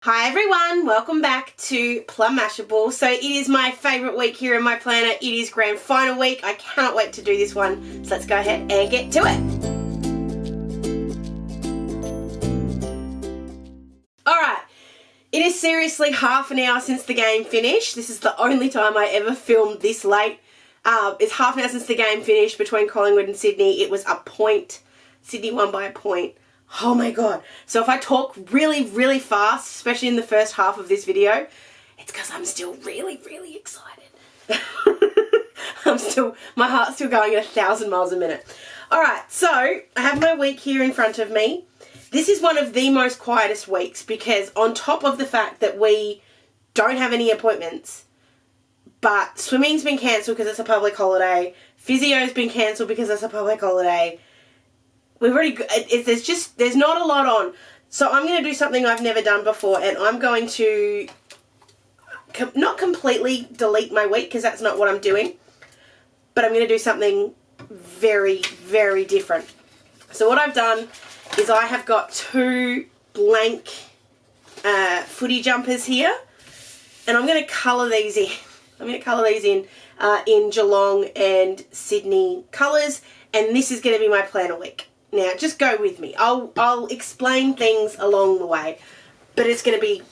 Hi everyone, welcome back to Plum Mashable. So it is my favourite week here in my planner. It is grand final week. I cannot wait to do this one. So let's go ahead and get to it. Alright, it is seriously half an hour since the game finished. This is the only time I ever filmed this late. It's half an hour since the game finished between Collingwood and Sydney. It was a point. Sydney won by a point. Oh my god. So if I talk really, really fast, especially in the first half of this video, it's because I'm still really, really excited. My heart's still going at 1,000 miles a minute. Alright, so I have my week here in front of me. This is one of the most quietest weeks because on top of the fact that we don't have any appointments, but swimming's been cancelled because it's a public holiday, physio's been cancelled because it's a public holiday, there's not a lot on. So I'm going to do something I've never done before, and I'm going to not completely delete my week because that's not what I'm doing, but I'm going to do something very, very different. So what I've done is I have got two blank footy jumpers here, and I'm going to colour these in. I'm going to colour these in Geelong and Sydney colours, and this is going to be my planner week. Now, just go with me. I'll explain things along the way, but it's going to be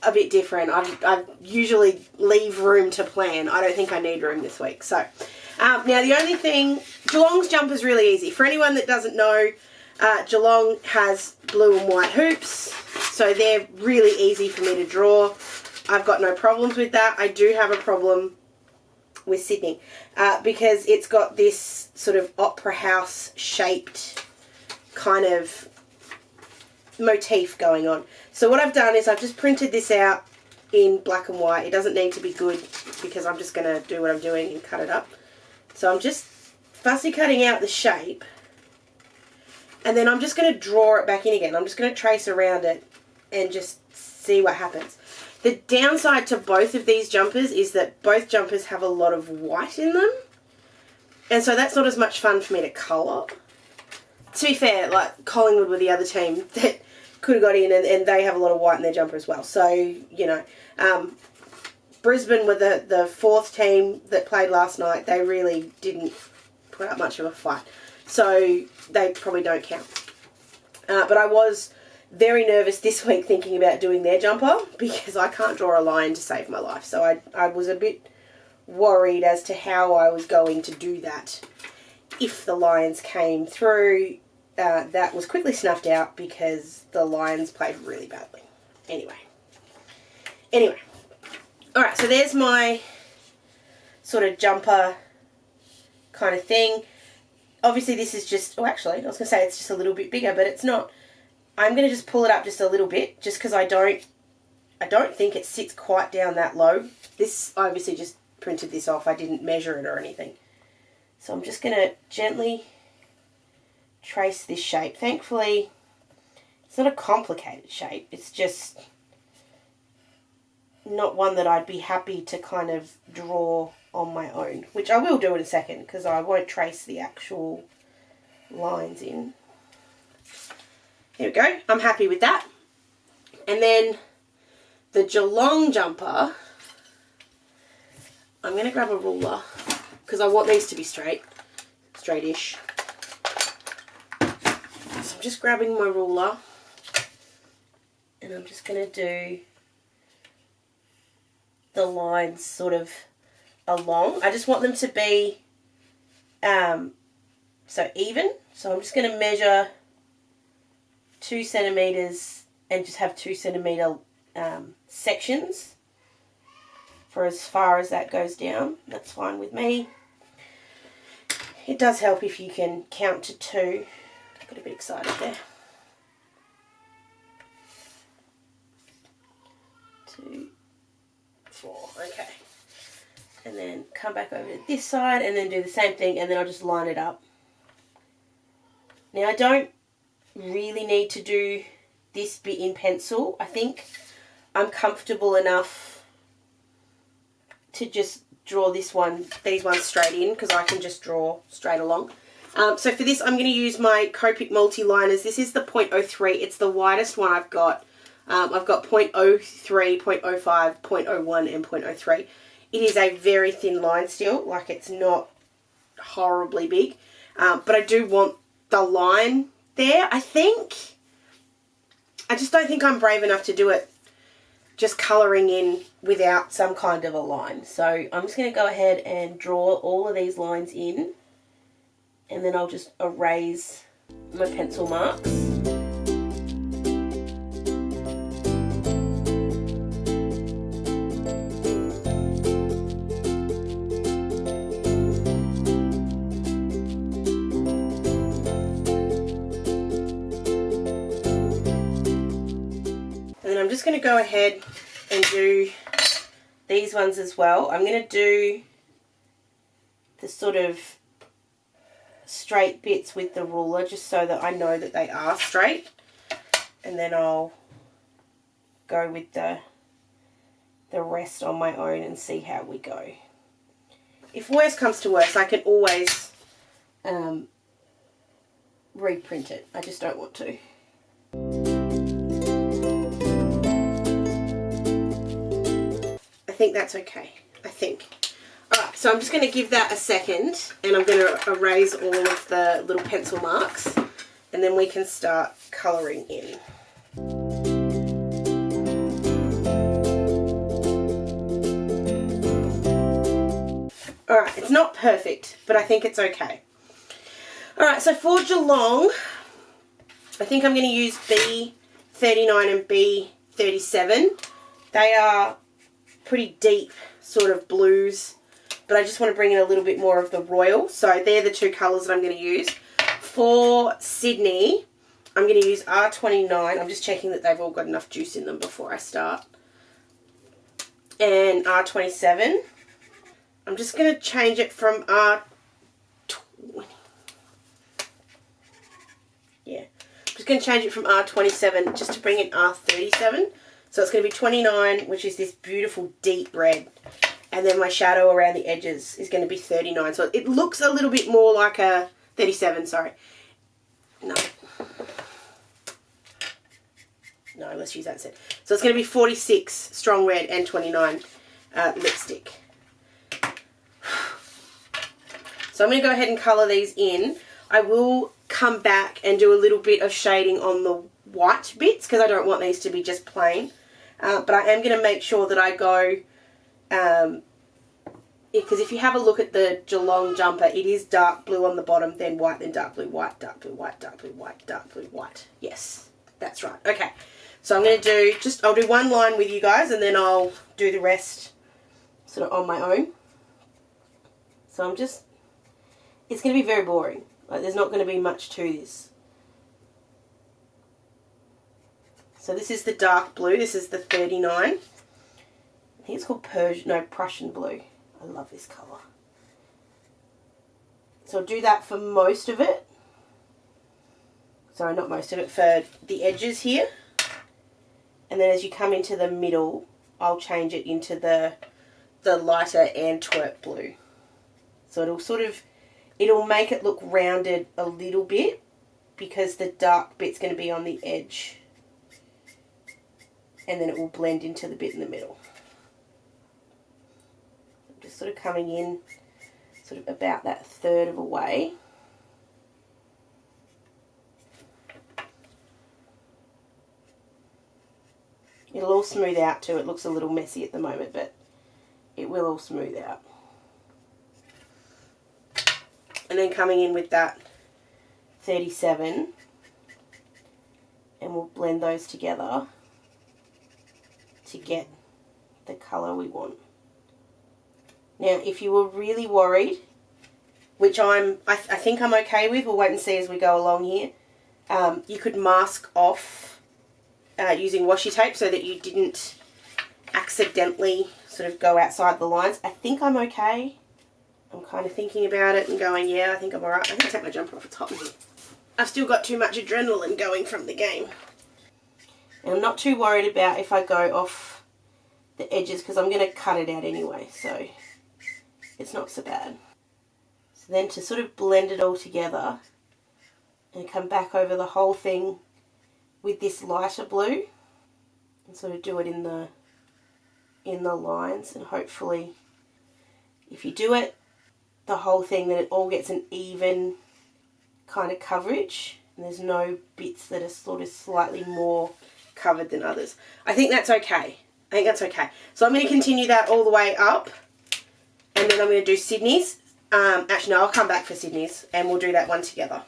a bit different. I usually leave room to plan. I don't think I need room this week. So, now the only thing, Geelong's jumper is really easy. For anyone that doesn't know, Geelong has blue and white hoops, so they're really easy for me to draw. I've got no problems with that. I do have a problem with Sydney because it's got this sort of opera house shaped kind of motif going on. So what I've done is I've just printed this out in black and white. It doesn't need to be good because I'm just going to do what I'm doing and cut it up. So I'm just fussy cutting out the shape, and then I'm just going to draw it back in again. I'm just going to trace around it and just see what happens. The downside to both of these jumpers is that both jumpers have a lot of white in them, and so that's not as much fun for me to colour. To be fair, like Collingwood were the other team that could have got in, and they have a lot of white in their jumper as well. So, you know, Brisbane were the fourth team that played last night. They really didn't put up much of a fight, so they probably don't count. But I was very nervous this week thinking about doing their jumper because I can't draw a line to save my life. So I was a bit worried as to how I was going to do that if the Lions came through. That was quickly snuffed out because the Lions played really badly. Anyway. Alright, so there's my sort of jumper kind of thing. Obviously this is just, oh actually, I was going to say it's just a little bit bigger, but it's not. I'm going to just pull it up just a little bit, just because I don't think it sits quite down that low. This, I obviously just printed this off. I didn't measure it or anything. So I'm just going to gently trace this shape. Thankfully, it's not a complicated shape. It's just not one that I'd be happy to kind of draw on my own, which I will do in a second because I won't trace the actual lines in. There we go. I'm happy with that. And then the Geelong jumper, I'm going to grab a ruler because I want these to be straightish. So I'm just grabbing my ruler and I'm just going to do the lines sort of along. I just want them to be so even. So I'm just going to measure 2 centimetres and just have 2 centimetre sections for as far as that goes down. That's fine with me. It does help if you can count to 2. I got a bit excited there. 2, 4, okay. And then come back over to this side and then do the same thing, and then I'll just line it up. Now I don't really need to do this bit in pencil. I think I'm comfortable enough to just draw these ones straight in because I can just draw straight along. So for this I'm going to use my Copic Multiliners. This is the .03. It's the widest one I've got. I've got 0.03, 0.05, 0.01 and 0.03. It is a very thin line still, like it's not horribly big. But I do want the line there, I think. I just don't think I'm brave enough to do it just colouring in without some kind of a line. So I'm just going to go ahead and draw all of these lines in, and then I'll just erase my pencil marks. I'm just going to go ahead and do these ones as well. I'm going to do the sort of straight bits with the ruler just so that I know that they are straight, and then I'll go with the rest on my own and see how we go. If worse comes to worse, I can always reprint it. I just don't want to. I think that's okay, I think. Alright, so I'm just going to give that a second, and I'm going to erase all of the little pencil marks, and then we can start colouring in. Alright, it's not perfect, but I think it's okay. Alright, so for Geelong, I think I'm going to use B39 and B37. They are pretty deep sort of blues, but I just want to bring in a little bit more of the royal. So they're the two colours that I'm going to use. For Sydney, I'm going to use R29. I'm just checking that they've all got enough juice in them before I start. And R27. I'm just going to change it from R20. Yeah. I'm just going to change it from R27 just to bring in R37. So it's going to be 29, which is this beautiful deep red. And then my shadow around the edges is going to be 39. So it looks a little bit more like a 37, sorry. No, let's use that instead. So it's going to be 46 strong red and 29 lipstick. So I'm going to go ahead and colour these in. I will come back and do a little bit of shading on the white bits because I don't want these to be just plain. But I am going to make sure that I go, because if you have a look at the Geelong jumper, it is dark blue on the bottom, then white, then dark blue, white, dark blue, white, dark blue, white, dark blue, white. Yes, that's right. Okay, so I'm going to do, I'll do one line with you guys, and then I'll do the rest sort of on my own. So I'm just, it's going to be very boring. Like, there's not going to be much to this. So this is the dark blue. This is the 39. I think it's called Prussian blue. I love this colour. So I'll do that for most of it. Sorry, not most of it, for the edges here. And then as you come into the middle, I'll change it into the lighter Antwerp blue. So it'll make it look rounded a little bit because the dark bit's going to be on the edge. And then it will blend into the bit in the middle. I'm just sort of coming in sort of about that third of a way. It'll all smooth out too. It looks a little messy at the moment, but it will all smooth out. And then coming in with that 37, and we'll blend those together to get the colour we want. Now, if you were really worried, which I think I'm okay with, we'll wait and see as we go along here, you could mask off using washi tape so that you didn't accidentally sort of go outside the lines. I think I'm okay. I'm kind of thinking about it and going, yeah, I think I'm alright. I'm going to take my jumper off, it's hot in here. I've still got too much adrenaline going from the game. And I'm not too worried about if I go off the edges because I'm going to cut it out anyway, so it's not so bad. So then to sort of blend it all together and come back over the whole thing with this lighter blue, and sort of do it in the lines, and hopefully if you do it the whole thing, then it all gets an even kind of coverage and there's no bits that are sort of slightly more covered than others. I think that's okay. So I'm going to continue that all the way up, and then I'm going to do Sydney's. Actually, no, I'll come back for Sydney's and we'll do that one together.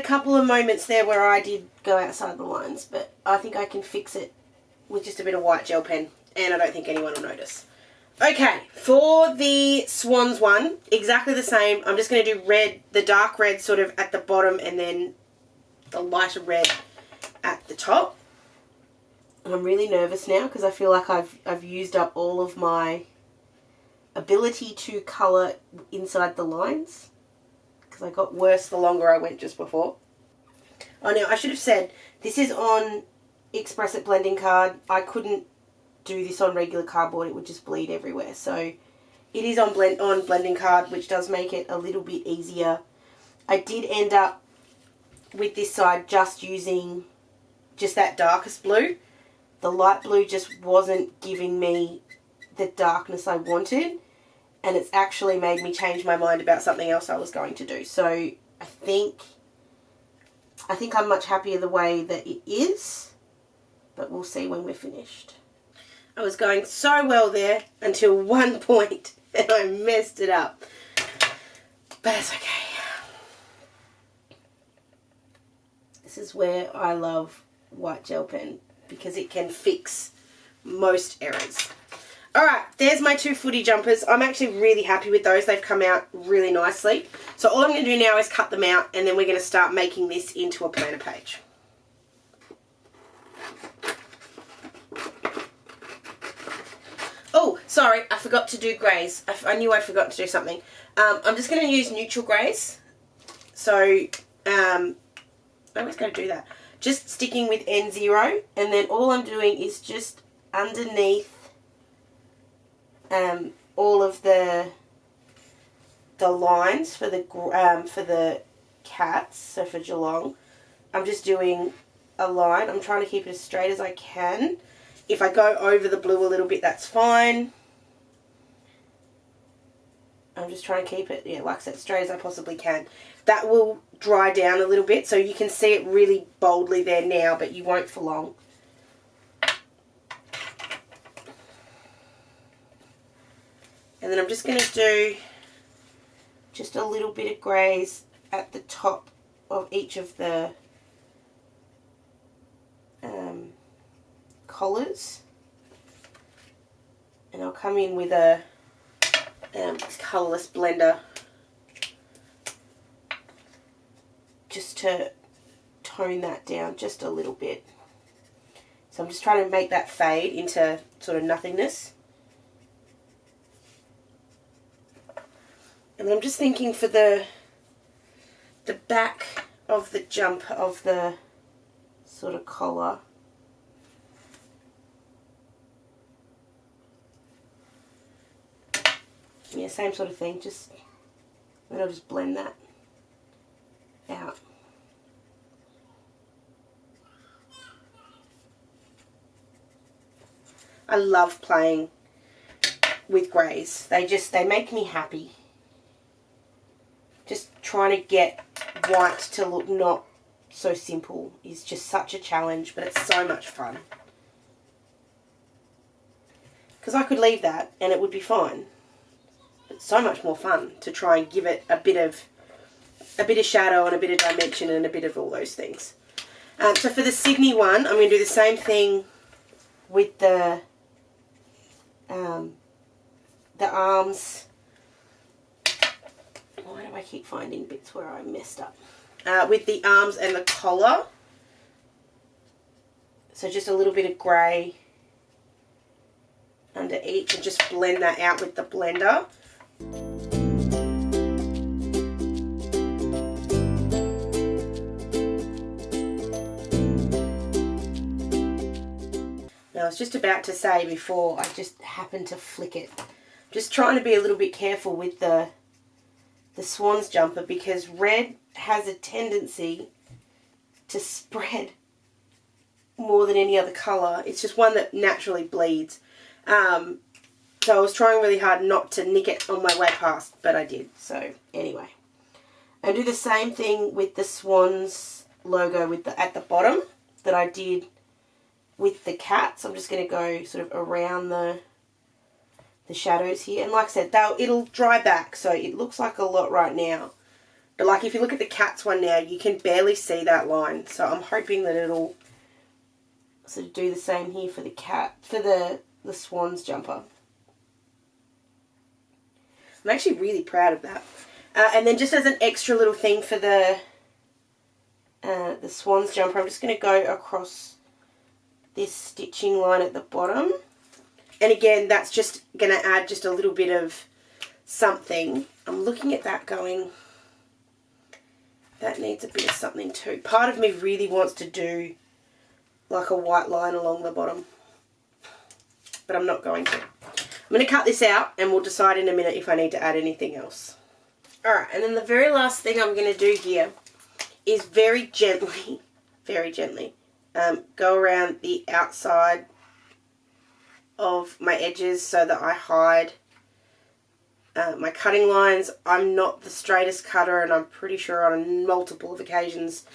Couple of moments there where I did go outside the lines, but I think I can fix it with just a bit of white gel pen, and I don't think anyone will notice. Okay, for the Swans one, exactly the same. I'm just going to do red, the dark red sort of at the bottom, and then the lighter red at the top. I'm really nervous now because I feel like I've used up all of my ability to colour inside the lines. I got worse the longer I went just before. Oh, now I should have said, this is on Express It blending card. I couldn't do this on regular cardboard, it would just bleed everywhere. So it is on blending card, which does make it a little bit easier. I did end up with this side just using just that darkest blue. The light blue just wasn't giving me the darkness I wanted. And it's actually made me change my mind about something else I was going to do. So I think I'm much happier the way that it is, but we'll see when we're finished. I was going so well there until one point and I messed it up. But it's okay. This is where I love white gel pen because it can fix most errors. Alright, there's my two footy jumpers. I'm actually really happy with those. They've come out really nicely. So all I'm going to do now is cut them out, and then we're going to start making this into a planner page. Oh, sorry, I forgot to do greys. I knew I forgot to do something. I'm just going to use neutral greys. So, I always got to do that. Just sticking with N0, and then all I'm doing is just underneath all of the lines for the cats, so for Geelong, I'm just doing a line. I'm trying to keep it as straight as I can. If I go over the blue a little bit, that's fine. I'm just trying to keep it, yeah, like I said, straight as I possibly can. That will dry down a little bit, so you can see it really boldly there now, but you won't for long. And then I'm just going to do just a little bit of greys at the top of each of the collars. And I'll come in with a colourless blender just to tone that down just a little bit. So I'm just trying to make that fade into sort of nothingness. And I'm just thinking for the back of the jump of the sort of collar. Yeah, same sort of thing, just then I'll just blend that out. I love playing with greys. They make me happy. Just trying to get white to look not so simple is just such a challenge, but it's so much fun. Because I could leave that and it would be fine. It's so much more fun to try and give it a bit of shadow and a bit of dimension and a bit of all those things. So for the Sydney one, I'm going to do the same thing with the arms. Why do I keep finding bits where I messed up? With the arms and the collar. So just a little bit of grey under each, and just blend that out with the blender. Now I was just about to say before, I just happened to flick it. Just trying to be a little bit careful with the Swans jumper, because red has a tendency to spread more than any other colour. It's just one that naturally bleeds. So I was trying really hard not to nick it on my way past, but I did. So anyway, I do the same thing with the Swans logo with at the bottom that I did with the cats. I'm just going to go sort of around the shadows here, and like I said, it'll dry back, so it looks like a lot right now, but like if you look at the cats one now, you can barely see that line. So I'm hoping that it'll sort of do the same here for the the Swans jumper. I'm actually really proud of that. And then just as an extra little thing for the Swans jumper, I'm just going to go across this stitching line at the bottom. And again, that's just going to add just a little bit of something. I'm looking at that going, that needs a bit of something too. Part of me really wants to do like a white line along the bottom, but I'm not going to. I'm going to cut this out and we'll decide in a minute if I need to add anything else. Alright, and then the very last thing I'm going to do here is very gently go around the outside of my edges so that I hide my cutting lines. I'm not the straightest cutter, and I'm pretty sure on multiple occasions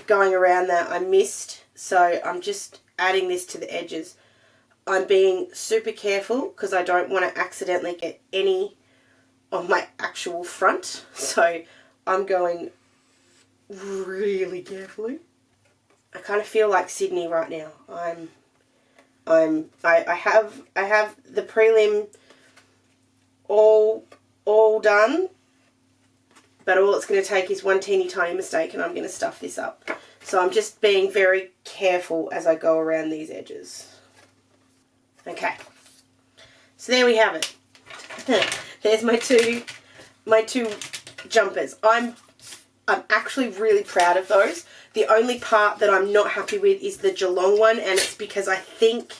going around that I missed, so I'm just adding this to the edges. I'm being super careful because I don't want to accidentally get any of my actual front, so I'm going really carefully. I kind of feel like Sydney right now. I have the prelim all done, but all it's going to take is one teeny tiny mistake and I'm going to stuff this up. So I'm just being very careful as I go around these edges. Okay, so there we have it. There's my two jumpers. I'm actually really proud of those. The only part that I'm not happy with is the Geelong one, and it's because I think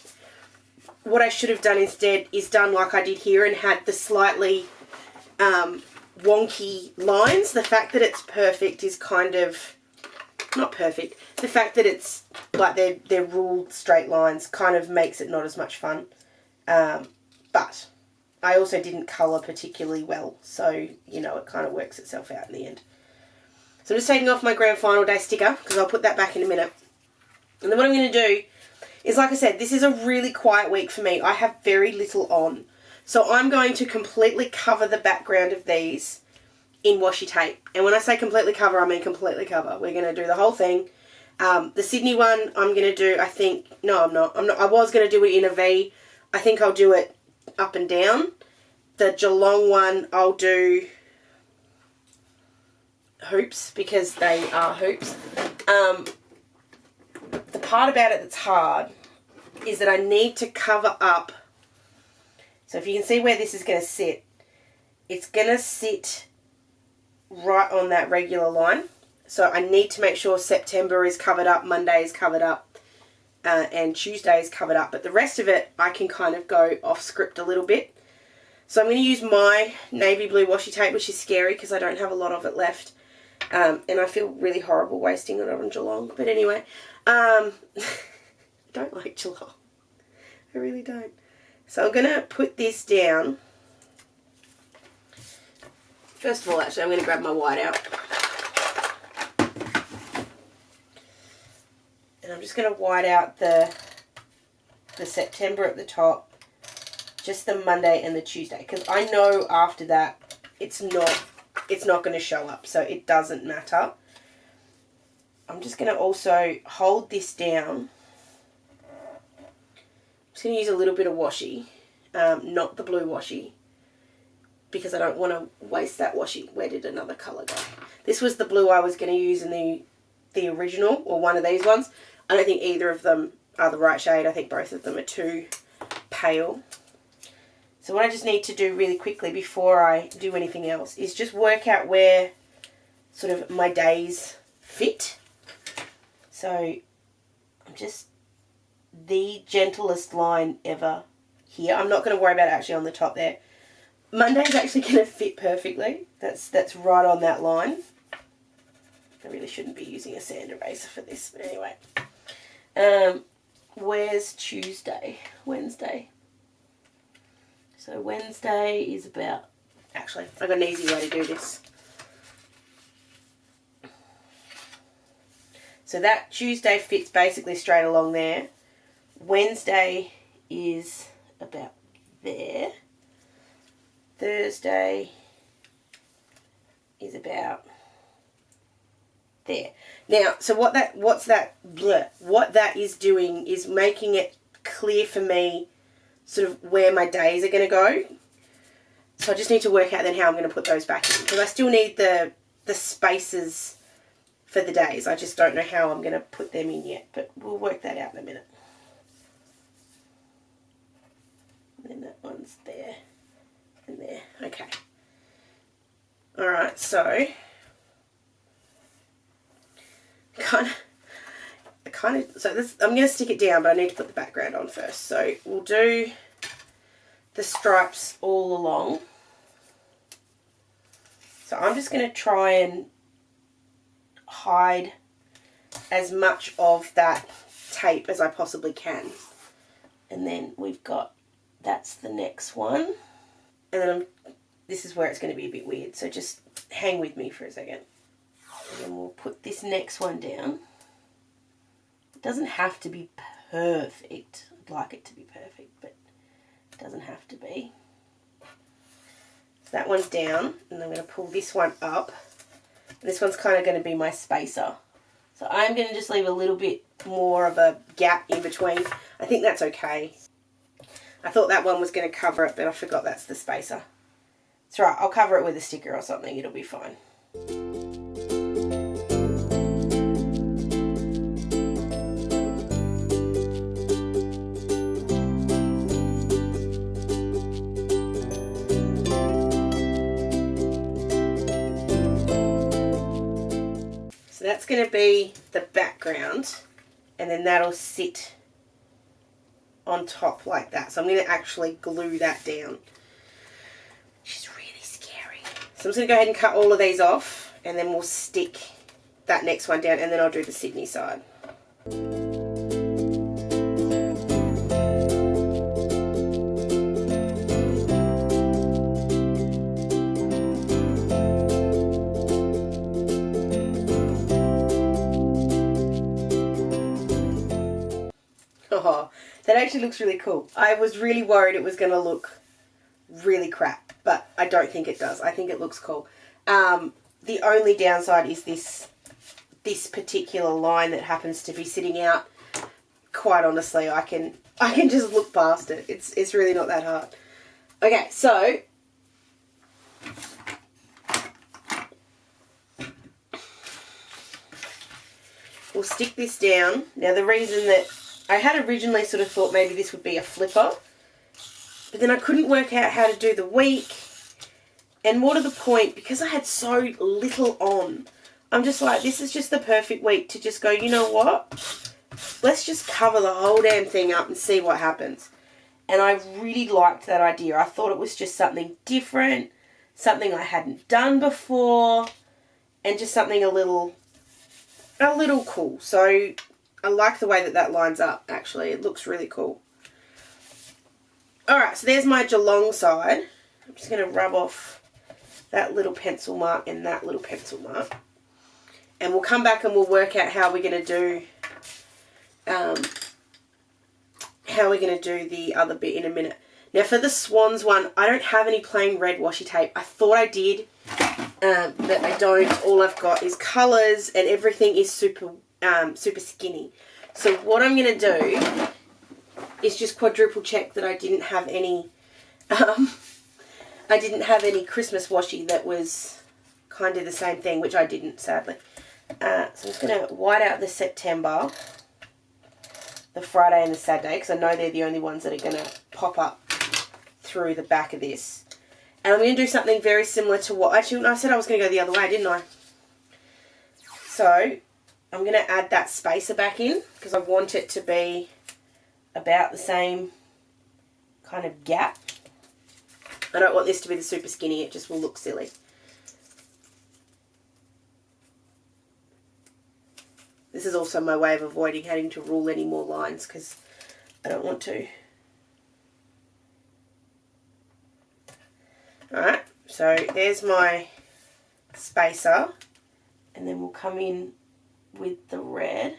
what I should have done instead is done like I did here and had the slightly wonky lines. The fact that it's perfect is kind of, not perfect, the fact that it's like they're ruled straight lines kind of makes it not as much fun. But I also didn't colour particularly well, so, you know, it kind of works itself out in the end. So I'm just taking off my grand final day sticker because I'll put that back in a minute. And then what I'm going to do is, like I said, this is a really quiet week for me. I have very little on. So I'm going to completely cover the background of these in washi tape. And when I say completely cover, I mean completely cover. We're going to do the whole thing. The Sydney one I'm going to do, I think, no, I'm not. I was going to do it in a V. I think I'll do it up and down. The Geelong one I'll do hoops because they are hoops. The part about it that's hard is that I need to cover up. So if you can see where this is going to sit, it's going to sit right on that regular line. So I need to make sure September is covered up, Monday is covered up, and Tuesday is covered up. But the rest of it, I can kind of go off script a little bit. So I'm going to use my navy blue washi tape, which is scary because I don't have a lot of it left. And I feel really horrible wasting it on Geelong. But anyway, I don't like Geelong. I really don't. So I'm going to put this down. First of all, actually, I'm going to grab my white out. And I'm just going to white out the September at the top. just the Monday and the Tuesday, because I know after that it's not going to show up, so it doesn't matter. I'm just going to also hold this down. I'm just going to use a little bit of washi, not the blue washi, because I don't want to waste that washi. Where did another colour go? This was the blue I was going to use in the original, or one of these ones. I don't think either of them are the right shade. I think both of them are too pale. So what I just need to do really quickly before I do anything else is just work out where sort of my days fit. So I'm just the gentlest line ever here. I'm not going to worry about it actually on the top there. Monday's actually going to fit perfectly. That's right on that line. I really shouldn't be using a sand eraser for this, but anyway. Where's Tuesday? Wednesday. So Wednesday is about... Actually, I've got an easy way to do this. So that Tuesday fits basically straight along there. Wednesday is about there. Thursday is about there. Now, so what that is doing is making it clear for me sort of where my days are going to go. So I just need to work out then how I'm going to put those back in, because I still need the spaces for the days. I just don't know how I'm going to put them in yet, but we'll work that out in a minute. And then that one's there and there. Okay. All right, so so this, I'm going to stick it down, but I need to put the background on first. So we'll do the stripes all along. So I'm just going to try and hide as much of that tape as I possibly can. And then we've got, that's the next one. And then this is where it's going to be a bit weird, so just hang with me for a second. And then we'll put this next one down. It doesn't have to be perfect. I'd like it to be perfect, but it doesn't have to be. So that one's down, and I'm going to pull this one up. And this one's kind of going to be my spacer. So I'm going to just leave a little bit more of a gap in between. I think that's okay. I thought that one was going to cover it, but I forgot that's the spacer. It's right, I'll cover it with a sticker or something, it'll be fine. So that's going to be the background, and then that'll sit on top like that. So I'm going to actually glue that down, which is really scary. So I'm just going to go ahead and cut all of these off, and then we'll stick that next one down, and then I'll do the Sydney side. Oh, that actually looks really cool. I was really worried it was going to look really crap, but I don't think it does. I think it looks cool. The only downside is this particular line that happens to be sitting out. Quite honestly, I can just look past it. It's really not that hard. Okay, so we'll stick this down. Now the reason that I had originally sort of thought maybe this would be a flipper, but then I couldn't work out how to do the week, and more to the point, because I had so little on, I'm just like, this is just the perfect week to just go, you know what, let's just cover the whole damn thing up and see what happens. And I really liked that idea. I thought it was just something different, something I hadn't done before, and just something a little cool. So I like the way that that lines up, actually. It looks really cool. Alright, so there's my Geelong side. I'm just going to rub off that little pencil mark and that little pencil mark. And we'll come back and we'll work out how we're going to do the other bit in a minute. Now for the Swans one, I don't have any plain red washi tape. I thought I did, but I don't. All I've got is colours, and everything is super skinny. So what I'm going to do is just quadruple check that I didn't have any Christmas washi that was kind of the same thing, which I didn't, sadly. So I'm just going to white out the September, the Friday and the Saturday, because I know they're the only ones that are going to pop up through the back of this. And I'm going to do something very similar to what, actually I said I was going to go the other way, didn't I? So I'm going to add that spacer back in because I want it to be about the same kind of gap. I don't want this to be the super skinny, it just will look silly. This is also my way of avoiding having to rule any more lines because I don't want to. Alright, so there's my spacer, and then we'll come in with the red.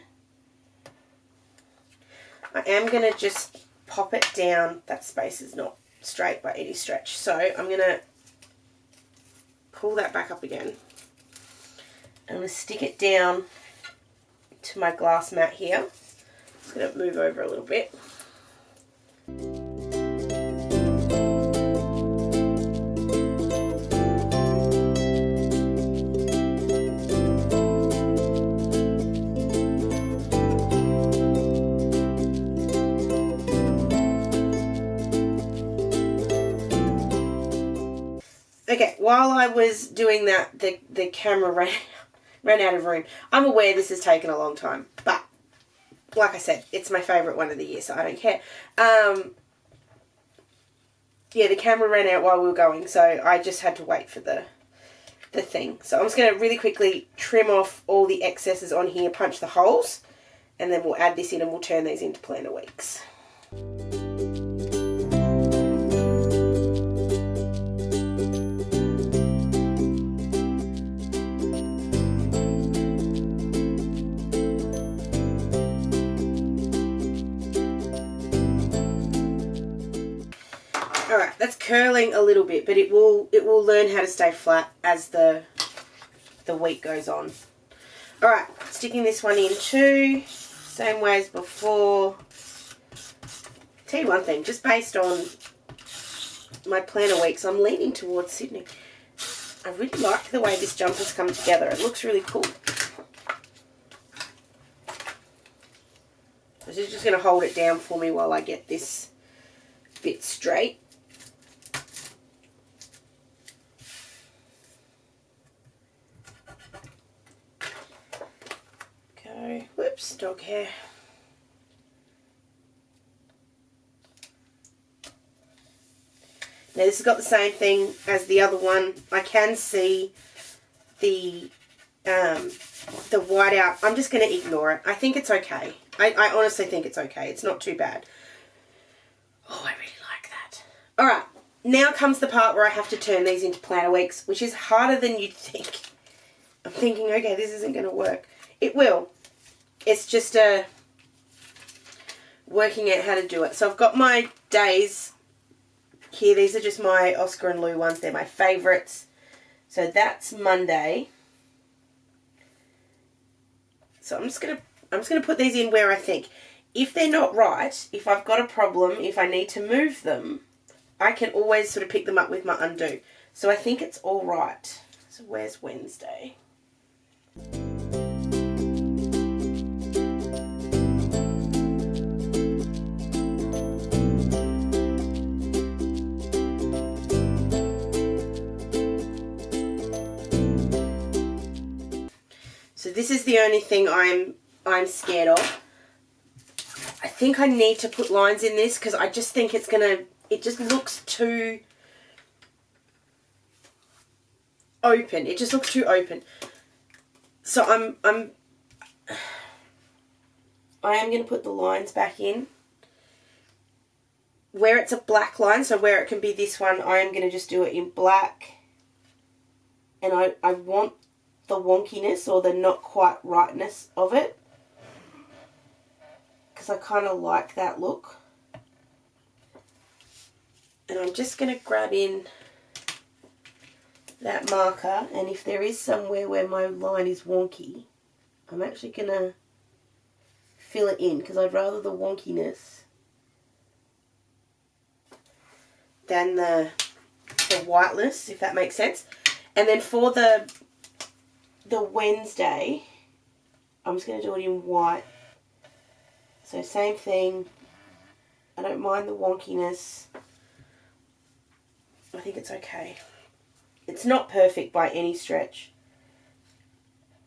I am going to just pop it down. That space is not straight by any stretch, so I'm going to pull that back up again. I'm going to stick it down to my glass mat here. I'm just going to move over a little bit. Okay, while I was doing that, the camera ran out of room. I'm aware this has taken a long time, but like I said, it's my favourite one of the year, so I don't care. Yeah, the camera ran out while we were going, so I just had to wait for the thing. So I'm just going to really quickly trim off all the excesses on here, punch the holes, and then we'll add this in and we'll turn these into planner weeks. Alright, that's curling a little bit, but it will learn how to stay flat as the week goes on. Alright, sticking this one in too, same way as before. Tell you one thing, just based on my planner weeks, I'm leaning towards Sydney. I really like the way this jumper's come together. It looks really cool. This is just going to hold it down for me while I get this bit straight. Go, whoops, dog hair. Now this has got the same thing as the other one. I can see the whiteout. I'm just going to ignore it. I think it's okay. I honestly think it's okay. It's not too bad. Oh, I really like that. Alright, now comes the part where I have to turn these into planner weeks, which is harder than you'd think. I'm thinking, okay, this isn't going to work. It will. It's just working out how to do it. So I've got my days here. These are just my Oscar and Lou ones. They're my favourites. So that's Monday. So I'm just gonna put these in where I think. If they're not right, if I've got a problem, if I need to move them, I can always sort of pick them up with my undo. So I think it's all right. So where's Wednesday? So this is the only thing I'm scared of. I think I need to put lines in this because I just think it just looks too open. It just looks too open. So I am going to put the lines back in. Where it's a black line, so where it can be this one, I am going to just do it in black. And I want the wonkiness or the not quite rightness of it, because I kind of like that look. And I'm just going to grab in that marker, and if there is somewhere where my line is wonky, I'm actually going to fill it in, because I'd rather the wonkiness than the whiteness, if that makes sense. And then for the Wednesday, I'm just going to do it in white. So same thing. I don't mind the wonkiness. I think it's okay. It's not perfect by any stretch,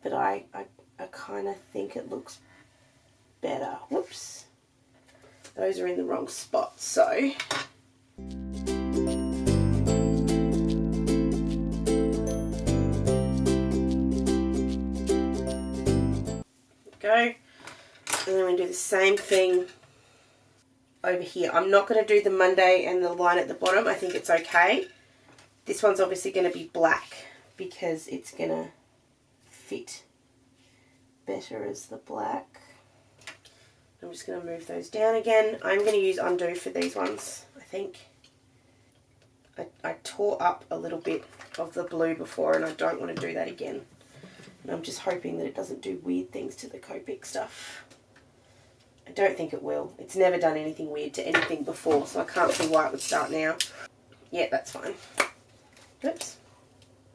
but I kind of think it looks better. Whoops. Those are in the wrong spot, so... Go. And then we're going to do the same thing over here. I'm not going to do the Monday and the line at the bottom. I think it's okay. This one's obviously going to be black because it's going to fit better as the black. I'm just going to move those down again. I'm going to use undo for these ones, I think. I tore up a little bit of the blue before, and I don't want to do that again. And I'm just hoping that it doesn't do weird things to the Copic stuff. I don't think it will. It's never done anything weird to anything before, so I can't see why it would start now. Yeah, that's fine. Oops.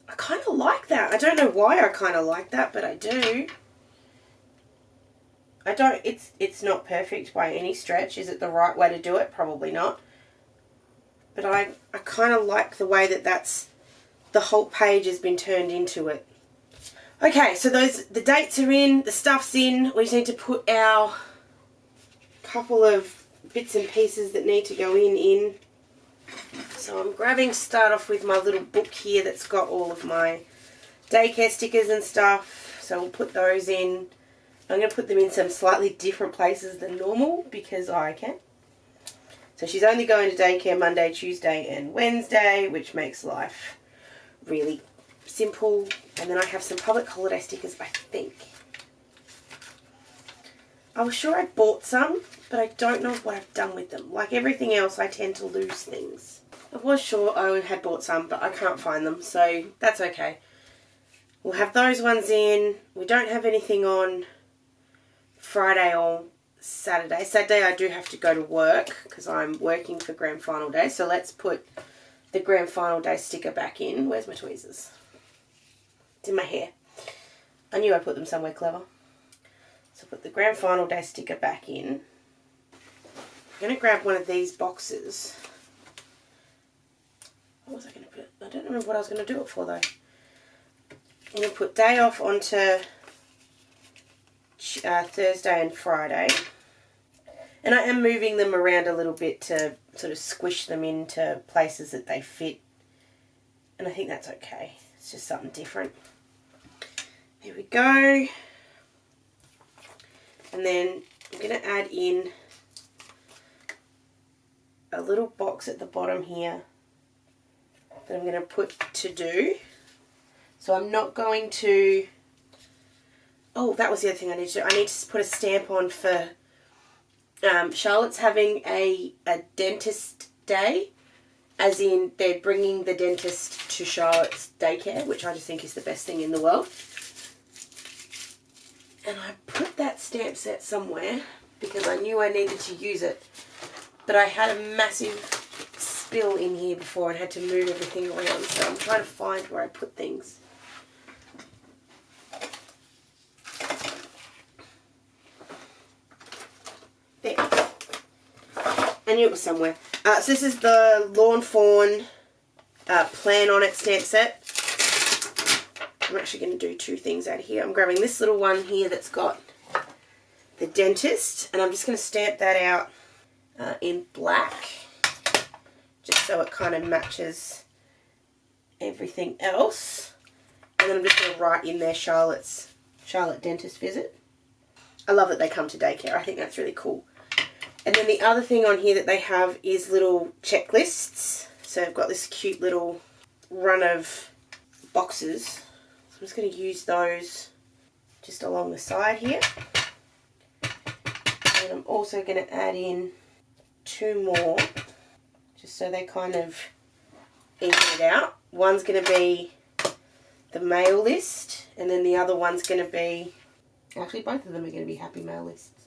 I kind of like that. I don't know why I kind of like that, but I do. It's not perfect by any stretch. Is it the right way to do it? Probably not. But I kind of like the way that the whole page has been turned into it. Okay, so the dates are in, the stuff's in. We just need to put our couple of bits and pieces that need to go in. So I'm start off with my little book here that's got all of my daycare stickers and stuff. So we'll put those in. I'm going to put them in some slightly different places than normal because I can. So she's only going to daycare Monday, Tuesday and Wednesday, which makes life really simple. And then I have some public holiday stickers, I think. I was sure I bought some, but I don't know what I've done with them. Like everything else, I tend to lose things. I was sure I had bought some, but I can't find them, so that's okay. We'll have those ones in. We don't have anything on Friday or Saturday. Saturday I do have to go to work because I'm working for Grand Final Day, so let's put the Grand Final Day sticker back in. Where's my tweezers? It's in my hair. I knew I put them somewhere clever. So put the Grand Final Day sticker back in. I'm going to grab one of these boxes. What was I going to put it? I don't remember what I was going to do it for though. I'm going to put day off onto Thursday and Friday. And I am moving them around a little bit to sort of squish them into places that they fit. And I think that's okay. It's just something different. There we go. And then I'm going to add in a little box at the bottom here that I'm going to put to do. So I'm not going to... Oh, that was the other thing I need to do. I need to put a stamp on for... Charlotte's having a dentist day, as in they're bringing the dentist to Charlotte's daycare, which I just think is the best thing in the world. And I put that stamp set somewhere because I knew I needed to use it. But I had a massive spill in here before and had to move everything around. So I'm trying to find where I put things. There. I knew it was somewhere. So this is the Lawn Fawn Plan On It stamp set. I'm actually going to do two things out of here. I'm grabbing this little one here that's got the dentist, and I'm just going to stamp that out in black, just so it kind of matches everything else. And then I'm just going to write in there Charlotte dentist visit. I love that they come to daycare. I think that's really cool. And then the other thing on here that they have is little checklists. So I've got this cute little run of boxes. So I'm just going to use those just along the side here. And I'm also going to add in two more just so they kind of even it out. One's going to be the mail list, and then the other one's going to be, actually both of them are going to be happy mail lists.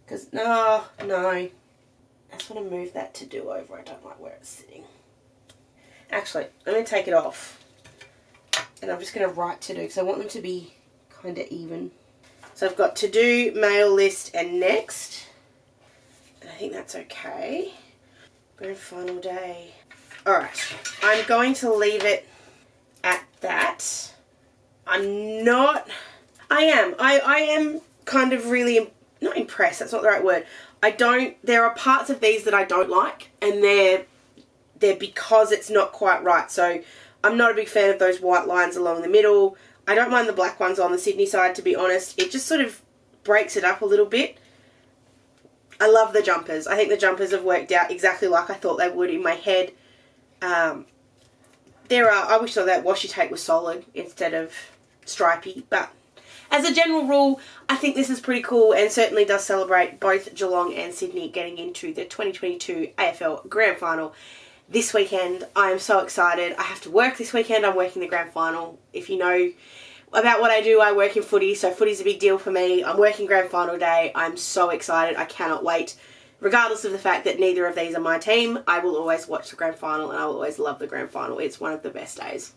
Because, no, I just want to move that to do over. I don't like where it's sitting. Actually, I'm going to take it off, and I'm just going to write to do, because I want them to be kind of even. So I've got to do, mail list, and next. And I think that's okay. Grand final day. Alright, I'm going to leave it at that. I am kind of really, not impressed, that's not the right word. There are parts of these that I don't like, and they're because it's not quite right. So I'm not a big fan of those white lines along the middle. I don't mind the black ones on the Sydney side, to be honest. It just sort of breaks it up a little bit. I love the jumpers. I think the jumpers have worked out exactly like I thought they would in my head. I wish that washi tape was solid instead of stripy, but as a general rule, I think this is pretty cool and certainly does celebrate both Geelong and Sydney getting into the 2022 AFL Grand Final this weekend. I am so excited. I have to work this weekend. I'm working the Grand Final. If you know about what I do, I work in footy, so footy's a big deal for me. I'm working Grand Final day. I'm so excited. I cannot wait. Regardless of the fact that neither of these are my team, I will always watch the Grand Final and I will always love the Grand Final. It's one of the best days.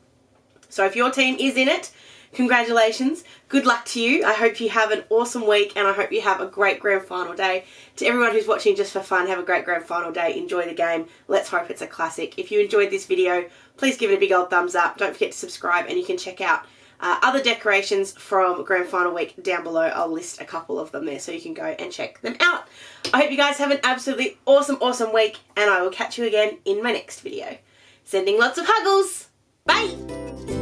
So if your team is in it, congratulations. Good luck to you. I hope you have an awesome week and I hope you have a great Grand Final day. To everyone who's watching just for fun, have a great Grand Final day. Enjoy the game. Let's hope it's a classic. If you enjoyed this video, please give it a big old thumbs up. Don't forget to subscribe and you can check out other decorations from Grand Final week down below. I'll list a couple of them there so you can go and check them out. I hope you guys have an absolutely awesome week and I will catch you again in my next video. Sending lots of huggles. Bye!